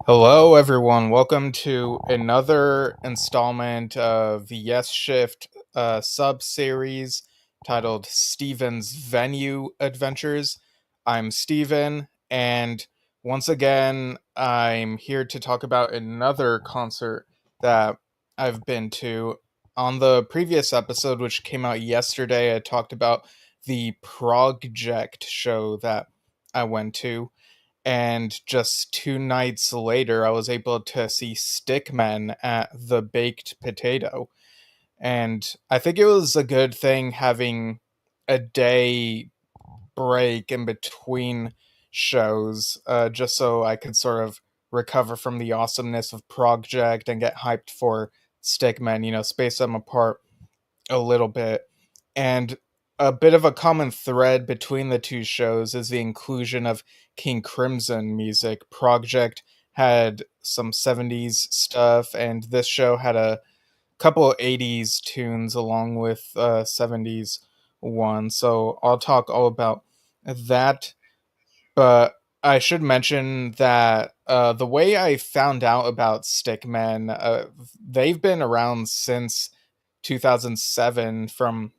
Hello, everyone. Welcome to another installment of the Yesshift sub series titled Steven's Venue Adventures. I'm Steven, and once again, I'm here to talk about another concert that I've been to. On the previous episode, which came out yesterday, I talked about the Project show that I went to, and just 2 nights later I was able to see Stickmen at the Baked Potato. And I think it was a good thing having a day break in between shows, just so I could sort of recover from the awesomeness of Project and get hyped for Stickmen, space them apart a little bit. And a bit of a common thread between the two shows is the inclusion of King Crimson music. Project had some 70s stuff, and this show had a couple of 80s tunes along with 70s one. So I'll talk all about that. But I should mention that the way I found out about Stickmen, they've been around since 2007 from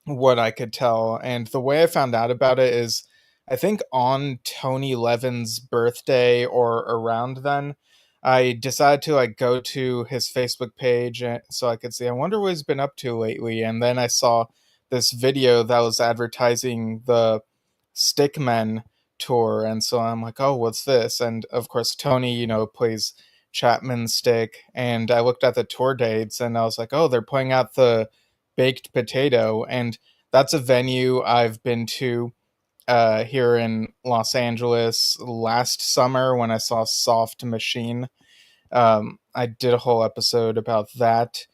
what I could tell. And the way I found out about it is, I think on Tony Levin's birthday or around then, I decided to go to his Facebook page so I could see, I wonder what he's been up to lately. And then I saw this video that was advertising the Stickmen tour. And so I'm like, oh, what's this? And of course, Tony, plays Chapman Stick. And I looked at the tour dates and I was like, oh, they're playing out the Baked Potato. And that's a venue I've been to here in Los Angeles last summer when I saw Soft Machine. I did a whole episode about that.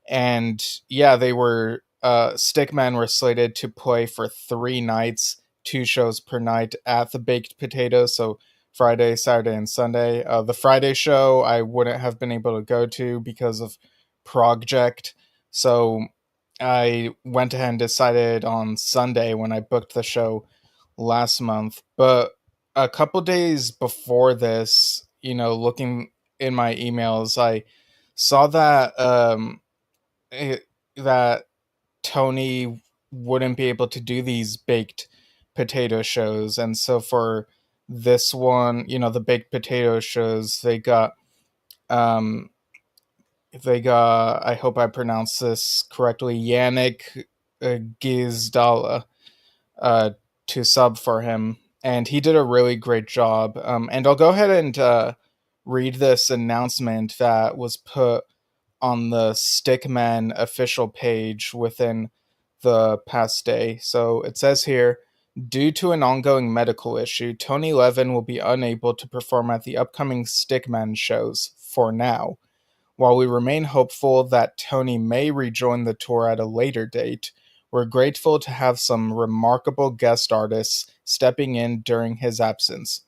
And yeah, they were, Stickmen were slated to play for 3 nights, 2 shows per night at the Baked Potato. So Friday, Saturday, and Sunday. The Friday show I wouldn't have been able to go to because of Project. So I went ahead and decided on Sunday when I booked the show last month. But a couple days before this, looking in my emails, I saw that that Tony wouldn't be able to do these baked potato shows, and so for this one, the baked potato shows, um I hope I pronounced this correctly, Janek Gwizdala, uh, to sub for him, and he did a really great job. And I'll go ahead and read this announcement that was put on the Stickman official page within the past day. So it says here, due to an ongoing medical issue, Tony Levin will be unable to perform at the upcoming Stickman shows for now. While we remain hopeful that Tony may rejoin the tour at a later date, we're grateful to have some remarkable guest artists stepping in during his absence.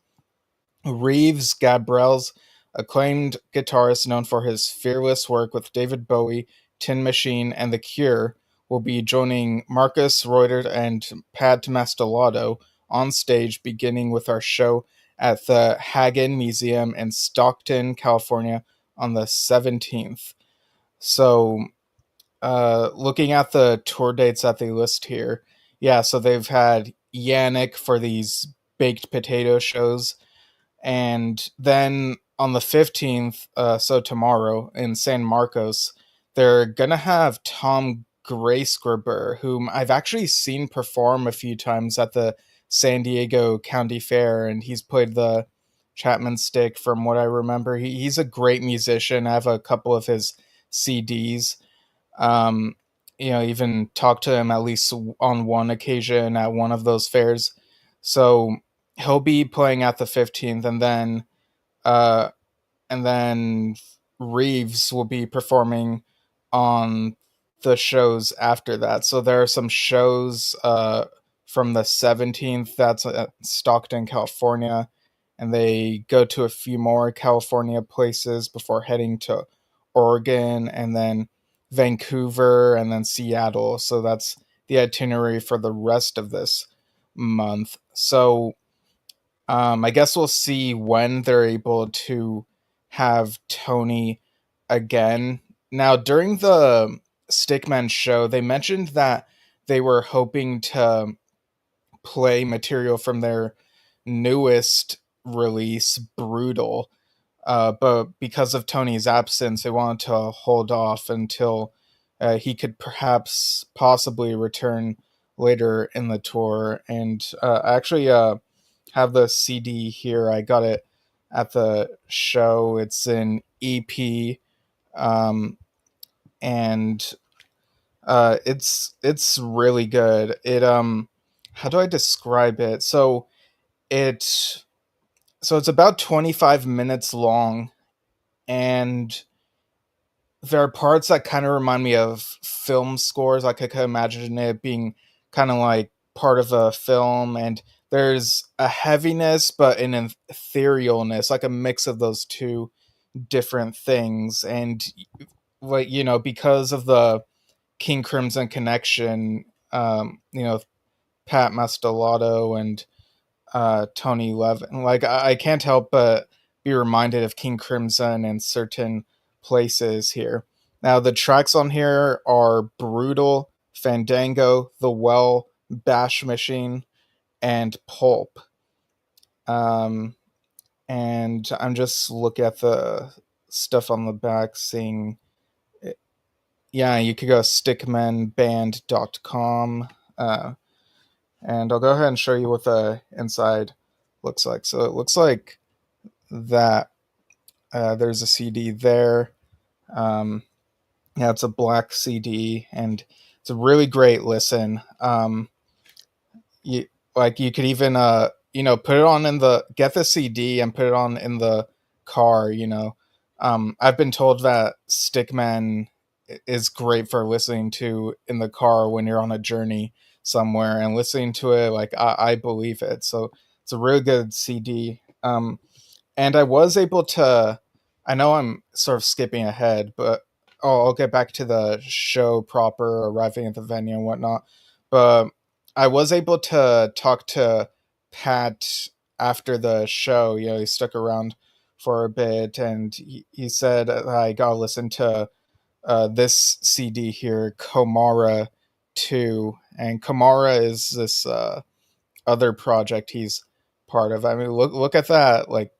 Reeves Gabrels, acclaimed guitarist known for his fearless work with David Bowie, Tin Machine, and The Cure, will be joining Markus, Reuter, and Pat Mastelotto on stage beginning with our show at the Hagen Museum in Stockton, California on the 17th. So, looking at the tour dates that they list here, yeah, so they've had Yannick for these baked potato shows, and then on the 15th, so tomorrow in San Marcos, they're gonna have Tom Grayskerber, whom I've actually seen perform a few times at the San Diego County Fair, and he's played the Chapman Stick from what I remember. He's a great musician. I have a couple of his CDs. Um, even talked to him at least on one occasion at one of those fairs. So he'll be playing at the 15th, uh, and then Reeves will be performing on the shows after that. So there are some shows from the 17th, that's at Stockton, California, and they go to a few more California places before heading to Oregon and then Vancouver and then Seattle. So that's the itinerary for the rest of this month. So I guess we'll see when they're able to have Tony again. Now, during the Stickman show, they mentioned that they were hoping to play material from their newest release, Brutal. But because of Tony's absence, they wanted to hold off until he could perhaps possibly return later in the tour. And I actually have the CD here. I got it at the show. It's an EP, and it's really good. It how do I describe it? It so it's about 25 minutes long, and there are parts that kind of remind me of film scores. Like I could imagine it being kind of like part of a film, and there's a heaviness but an etherealness, like a mix of those two different things. And like, because of the King Crimson connection, Pat Mastelotto and Tony Levin. Like I can't help but be reminded of King Crimson in certain places here. Now the tracks on here are Brutal, Fandango, The Well, Bash Machine, and Pulp. Um, and I'm just looking at the stuff on the back, seeing. Yeah, you could go stickmanband.com. And I'll go ahead and show you what the inside looks like. So it looks like that. There's a CD there. Yeah, it's a black CD, and it's a really great listen. You you could even put it on in the get the CD and put it on in the car. I've been told that Stickman is great for listening to in the car when you're on a journey somewhere, and listening to it, like I believe it. So it's a really good CD. And I was able to. I know I'm sort of skipping ahead, but I'll get back to the show proper, arriving at the venue and whatnot. But I was able to talk to Pat after the show. He stuck around for a bit, and he said, I gotta listen to this CD here, KOMARA II. And KOMARA is this other project he's part of. I mean, look at that, like,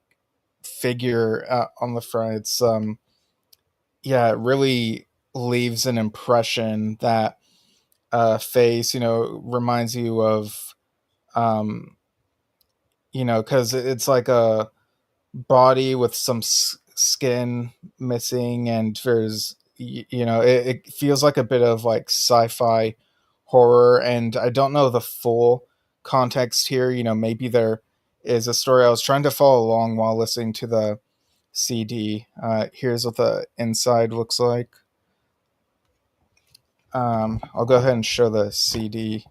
figure on the front. It's yeah, it really leaves an impression. That face, reminds you of, um, because it's like a body with some skin missing, and there's, it feels like a bit of like sci-fi horror. And I don't know the full context here. Maybe there is a story. I was trying to follow along while listening to the CD. Here's what the inside looks like. I'll go ahead and show the CD.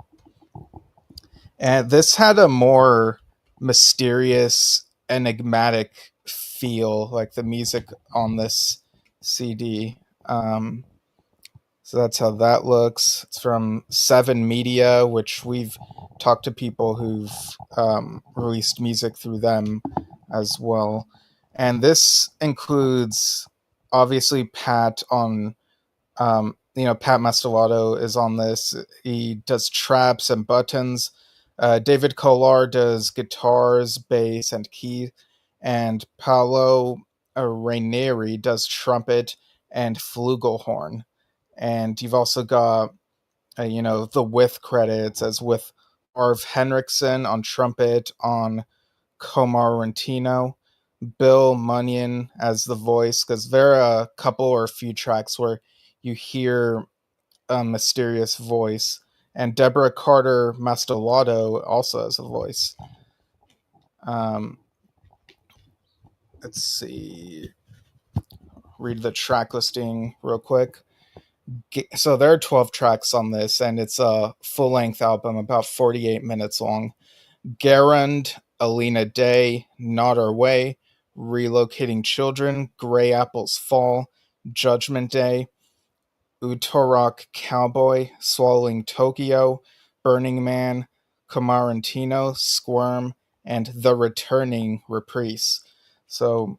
And this had a more mysterious, enigmatic feel, like the music on this CD. So that's how that looks. It's from Seven Media, which we've talked to people who've released music through them as well. And this includes, obviously, Pat on Pat Mastelotto is on this. He does traps and buttons. David Kollar does guitars, bass, and key. And Paolo Raineri does trumpet and flugelhorn. And you've also got, the with credits, as with Arv Henriksen on trumpet on KOMARA II, Bill Munyon as the voice, because there are a couple or a few tracks where you hear a mysterious voice, and Deborah Carter Mastelotto also has a voice. Let's see. Read the track listing real quick. So there are 12 tracks on this, and it's a full-length album, about 48 minutes long. Garand, Alina Day, Not Our Way, Relocating Children, Gray Apples Fall, Judgment Day, Utorok Cowboy, Swallowing Tokyo, Burning Man, Comarantino, Squirm, and The Returning Reprise. So,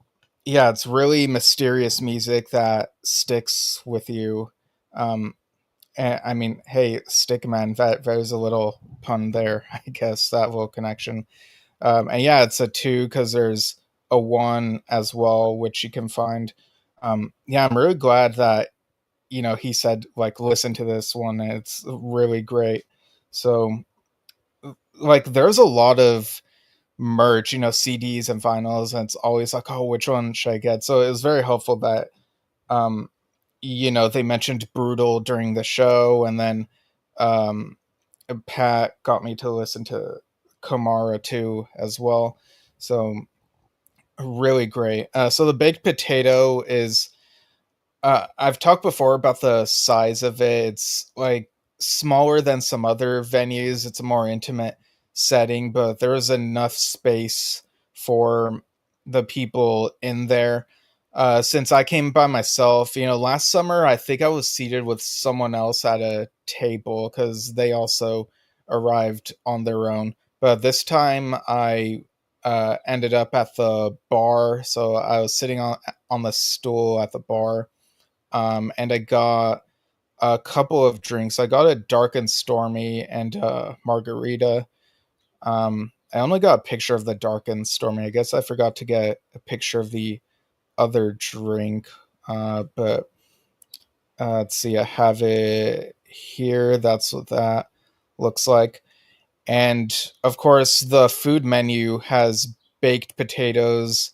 Yeah, it's really mysterious music that sticks with you. Um, and, I mean, hey, Stickman, there's a little pun there, I guess, that little connection. And yeah, it's a two because there's a one as well, which you can find. Yeah, I'm really glad that, he said, like, listen to this one. It's really great. So, like, there's a lot of merch, CDs and vinyls, and it's always like, oh, which one should I get? So it was very helpful that, um, they mentioned Brutal during the show, and then um, Pat got me to listen to KOMARA II as well. So really great. So the baked potato is I've talked before about the size of it. It's like smaller than some other venues. It's a more intimate setting, but there is enough space for the people in there. Since I came by myself, last summer I think I was seated with someone else at a table because they also arrived on their own. But this time I ended up at the bar, so I was sitting on the stool at the bar, and I got a couple of drinks. I got a dark and stormy and margarita. I only got a picture of the dark and stormy. I guess I forgot to get a picture of the other drink. But let's see, I have it here. That's what that looks like. And of course, the food menu has baked potatoes,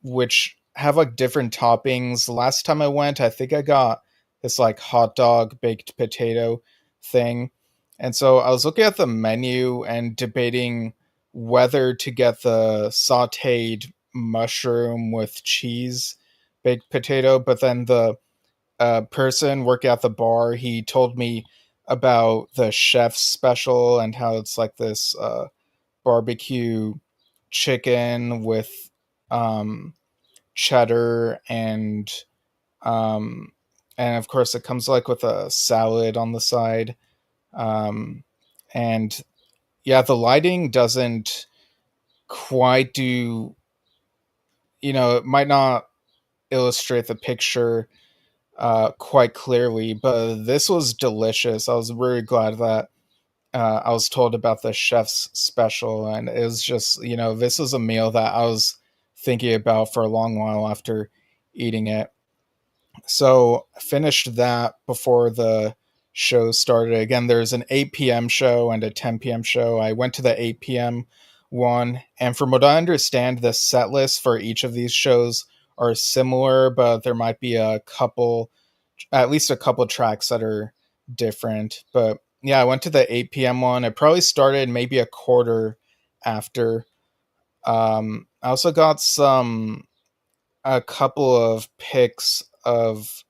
which have like different toppings. Last time I went, I think I got this like hot dog baked potato thing. And so I was looking at the menu and debating whether to get the sauteed mushroom with cheese baked potato, but then the person working at the bar, he told me about the chef's special and how it's like this barbecue chicken with um, cheddar um, and of course it comes like with a salad on the side. Um, and yeah, the lighting doesn't quite do, it might not illustrate the picture quite clearly, but this was delicious. I was really glad that I was told about the chef's special, and it was just, this was a meal that I was thinking about for a long while after eating it. So I finished that before the show started. Again, there's an 8 p.m. show and a 10 p.m. show. I went to the 8 p.m. one, and from what I understand, the set list for each of these shows are similar, but there might be at least a couple tracks that are different. But yeah, I went to the 8 p.m. one. It probably started maybe a quarter after. I also got a couple of pics of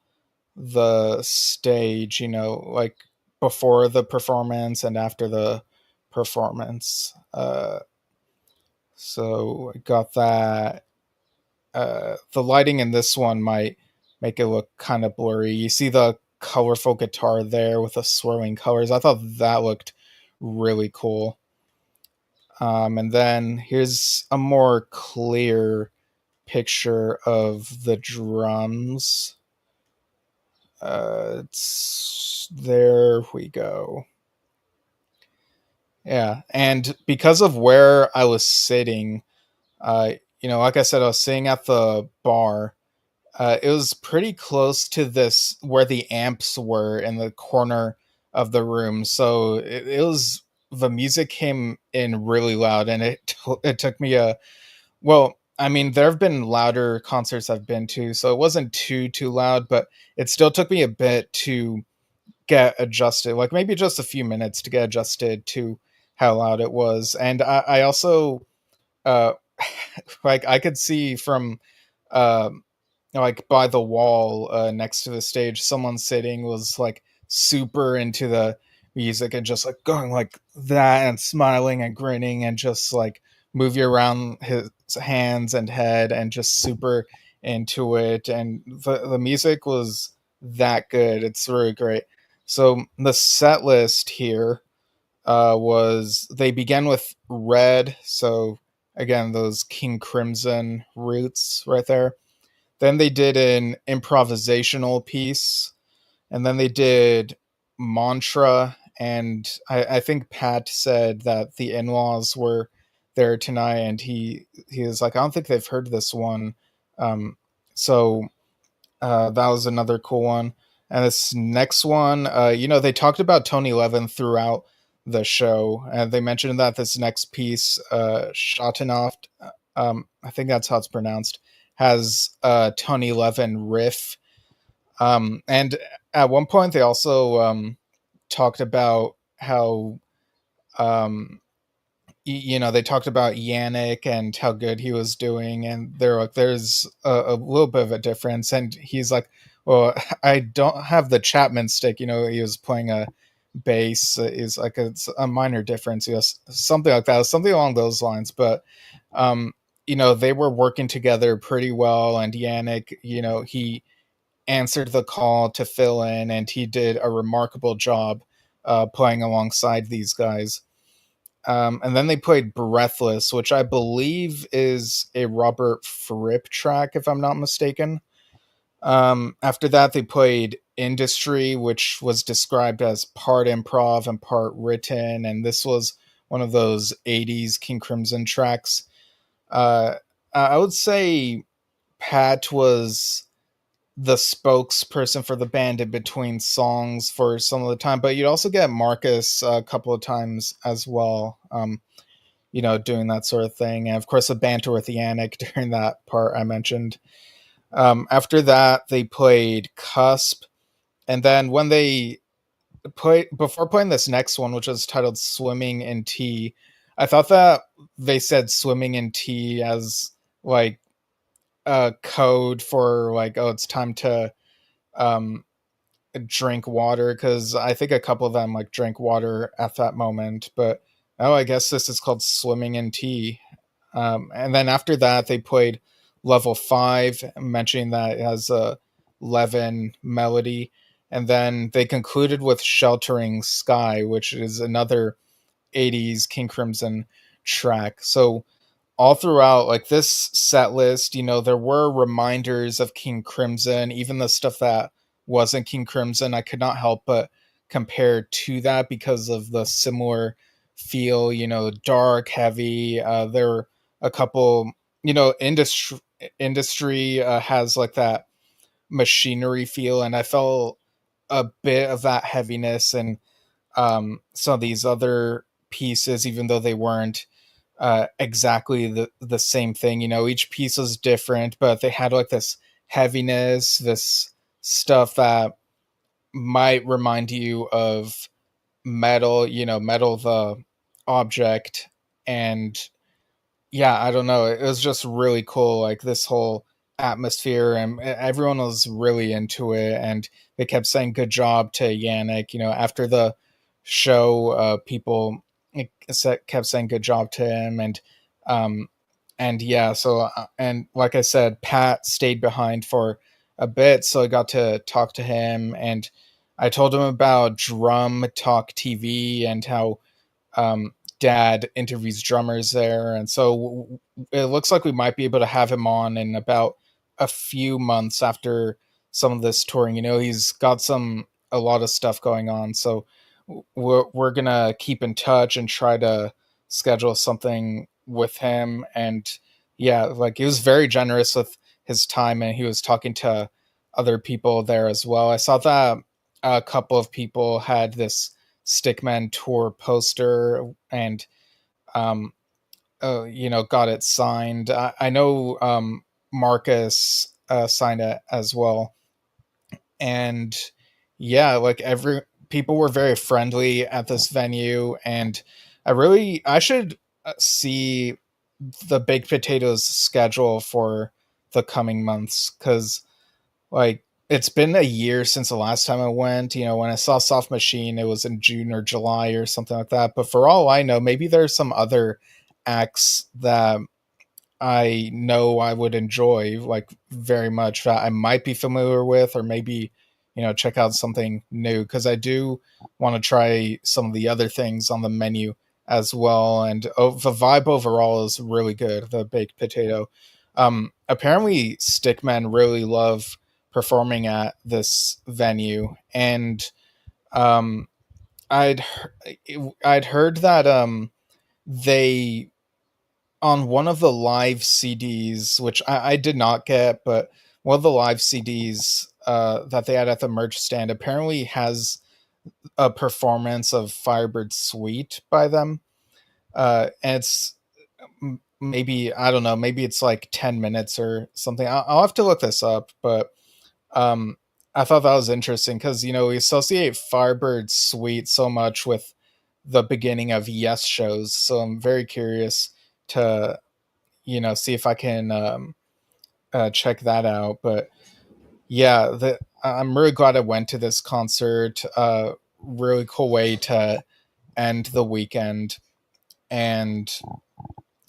the stage, like before the performance and after the performance. So I got that. The lighting in this one might make it look kind of blurry. You see the colorful guitar there with the swirling colors. I thought that looked really cool. And then here's a more clear picture of the drums. There we go. Yeah, and because of where I was sitting, like I said, I was sitting at the bar. It was pretty close to this where the amps were in the corner of the room, so it was the music came in really loud, and it took me a well. I mean, there have been louder concerts I've been to, so it wasn't too loud, but it still took me a bit to get adjusted, like maybe just a few minutes to get adjusted to how loud it was. And I also uh like I could see from um like by the wall next to the stage, someone sitting was like super into the music and just like going like that and smiling and grinning and just like moving around his hands and head and just super into it. And the music was that good. It's really great. So the set list here was they began with Red. So again, those King Crimson roots right there. Then they did an improvisational piece, and then they did mantra. And I think Pat said that the in-laws were there tonight, and he was like, I don't think they've heard this one. So that was another cool one. And this next one, they talked about Tony Levin throughout the show, and they mentioned that this next piece, Shotanoft, I think that's how it's pronounced, has a Tony Levin riff. And at one point, they also talked about how um, they talked about Janek and how good he was doing, and they're like, there's a little bit of a difference, and he's like, well, I don't have the Chapman stick. He was playing a bass. Is like it's a minor difference. Something like that, something along those lines. But they were working together pretty well, and Janek, he answered the call to fill in, and he did a remarkable job playing alongside these guys. And then they played Breathless, which I believe is a Robert Fripp track, if I'm not mistaken. After that, they played Industry, which was described as part improv and part written, and this was one of those 80s King Crimson tracks. I would say Pat was the spokesperson for the band in between songs for some of the time, but you'd also get Markus a couple of times as well, doing that sort of thing. And of course, a banter with Janek during that part I mentioned. After that, they played Cusp. And then when they before playing this next one, which was titled Swimming in Tea, I thought that they said Swimming in Tea as like a code for like, oh, it's time to drink water, because I think a couple of them like drank water at that moment. But I guess this is called Swimming in Tea. And then after that, they played Level 5, mentioning that it has a Levin melody. And then they concluded with Sheltering Sky, which is another 80s King Crimson track. So all throughout like this set list, there were reminders of King Crimson, even the stuff that wasn't King Crimson. I could not help but compare to that because of the similar feel, dark, heavy. There were a couple, industry has like that machinery feel, and I felt a bit of that heaviness and some of these other pieces, even though they weren't exactly the same thing. Each piece was different, but they had like this heaviness, this stuff that might remind you of metal, metal the object. And yeah, I don't know, it was just really cool, like this whole atmosphere, and everyone was really into it, and they kept saying good job to Janek. After the show, people kept saying good job to him. And yeah, so and like I said, Pat stayed behind for a bit, so I got to talk to him, and I told him about Drum Talk TV and how Dad interviews drummers there. And so it looks like we might be able to have him on in about a few months after some of this touring. He's got a lot of stuff going on, so we're gonna keep in touch and try to schedule something with him. And yeah, like he was very generous with his time, and he was talking to other people there as well. I saw that a couple of people had this Stickman tour poster, and got it signed. I know Markus signed it as well. And yeah, like every people were very friendly at this venue, and I should see the Baked Potatoes schedule for the coming months, because like it's been a year since the last time I went. When I saw Soft Machine, it was in June or July or something like that. But for all I know, maybe there's some other acts that I know I would enjoy like very much, that I might be familiar with, or maybe check out something new, because I do want to try some of the other things on the menu as well. And the vibe overall is really good, the Baked Potato. Apparently stickmen really love performing at this venue, and um, I'd I'd heard that they on one of the live CDs, which I did not get, but one of the live CDs that they had at the merch stand apparently has a performance of Firebird Suite by them. And it's maybe, I don't know, maybe it's like 10 minutes or something. I'll have to look this up, but um, I thought that was interesting because, we associate Firebird Suite so much with the beginning of Yes shows. So I'm very curious to, see if I can check that out. But yeah, I'm really glad I went to this concert. Really cool way to end the weekend. And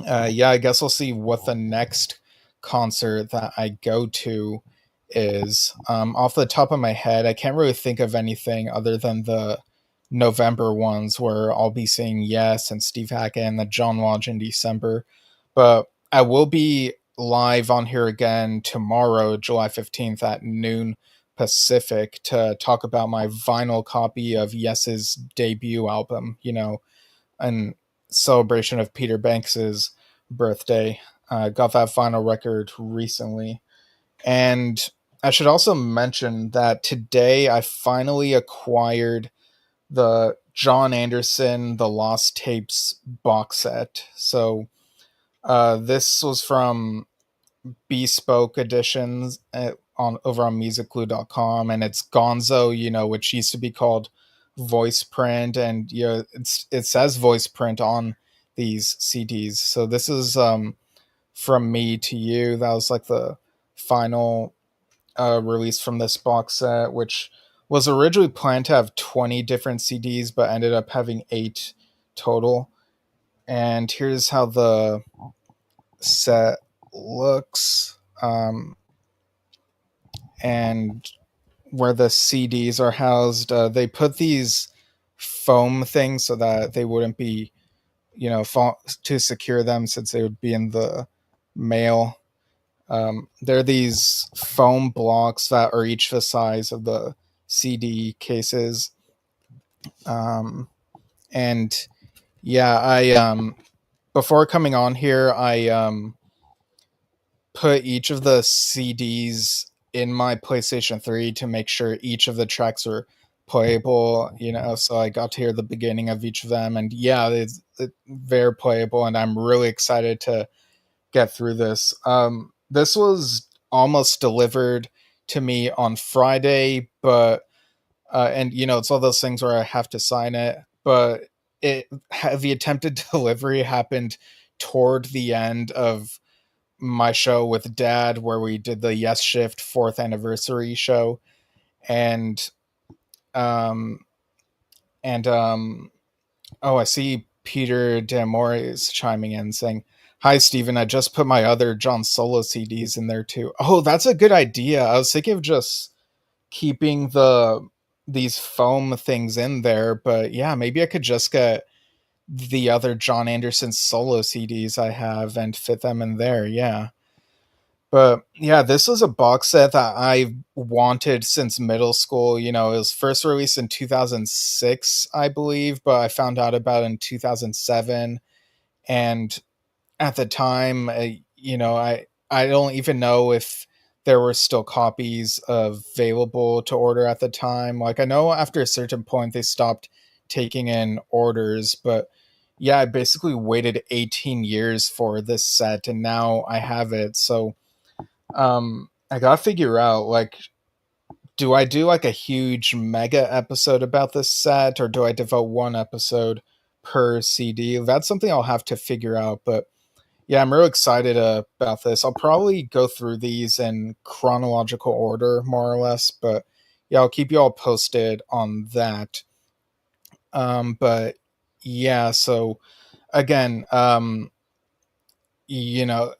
yeah, I guess we'll see what the next concert that I go to is. Off the top of my head, I can't really think of anything other than the November ones where I'll be seeing Yes and Steve Hackett and the John Lodge in December. But I will be live on here again tomorrow, July 15th at noon Pacific to talk about my vinyl copy of Yes's debut album, in celebration of Peter Banks's birthday. Got that vinyl record recently. And I should also mention that today I finally acquired the John Anderson The Lost Tapes box set. So this was from Bespoke Editions on over on musicglue.com, and it's Gonzo, which used to be called Voice Print, and it says Voice Print on these CDs. So this is From Me to You. That was like the final release from this box set, which was originally planned to have 20 different CDs, but ended up having 8 total. And here's how the set looks, and where the CDs are housed. They put these foam things so that they wouldn't be, to secure them since they would be in the mail. There are these foam blocks that are each the size of the CD cases. And yeah, I before coming on here, I put each of the CDs in my PlayStation 3 to make sure each of the tracks are playable, so I got to hear the beginning of each of them, and yeah, it's very playable, and I'm really excited to get through this. This was almost delivered to me on Friday, but and it's all those things where I have to sign it, but the attempted delivery happened toward the end of my show with Dad, where we did the Yesshift 4th anniversary show, and um and oh, I see Peter Damore is chiming in saying, "Hi, Steven. I just put my other John Solo CDs in there too." Oh, that's a good idea. I was thinking of just keeping these foam things in there, but yeah, maybe I could just get the other John Anderson solo CDs I have and fit them in there. Yeah. But yeah, this was a box set that I wanted since middle school. It was first released in 2006, I believe, but I found out about it in 2007. And at the time, I don't even know if there were still copies available to order at the time. Like, I know after a certain point they stopped taking in orders, but yeah, I basically waited 18 years for this set, and now I have it. So I gotta figure out, like, do I do like a huge mega episode about this set, or do I devote one episode per CD? That's something I'll have to figure out. But yeah, I'm real excited about this. I'll probably go through these in chronological order, more or less. But yeah, I'll keep you all posted on that. But yeah, so again, you know,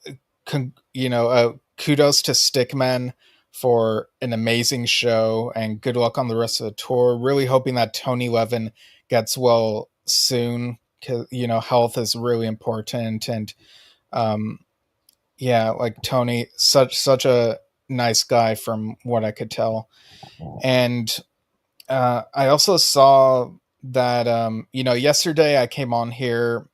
kudos to Stickmen for an amazing show, and good luck on the rest of the tour. Really hoping that Tony Levin gets well soon, because health is really important, and um, Yeah, like Tony, such a nice guy from what I could tell. And I also saw that yesterday I came on here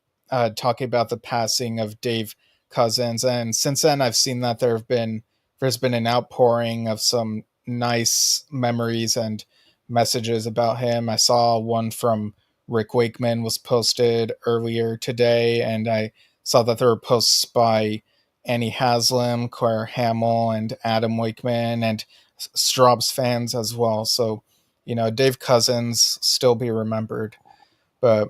talking about the passing of Dave Cousins, and since then I've seen that there's been an outpouring of some nice memories and messages about him. I saw one from Rick Wakeman was posted earlier today, and I saw that there were posts by Annie Haslam, Claire Hamill, and Adam Wakeman, and Straub's fans as well. So Dave Cousins still be remembered. But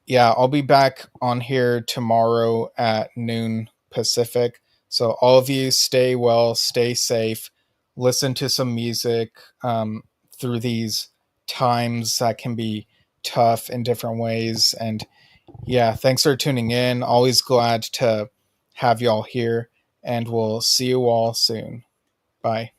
yeah, I'll be back on here tomorrow at noon Pacific. So all of you stay well, stay safe, listen to some music through these times that can be tough in different ways. And yeah, thanks for tuning in. Always glad to have y'all here, and we'll see you all soon. Bye.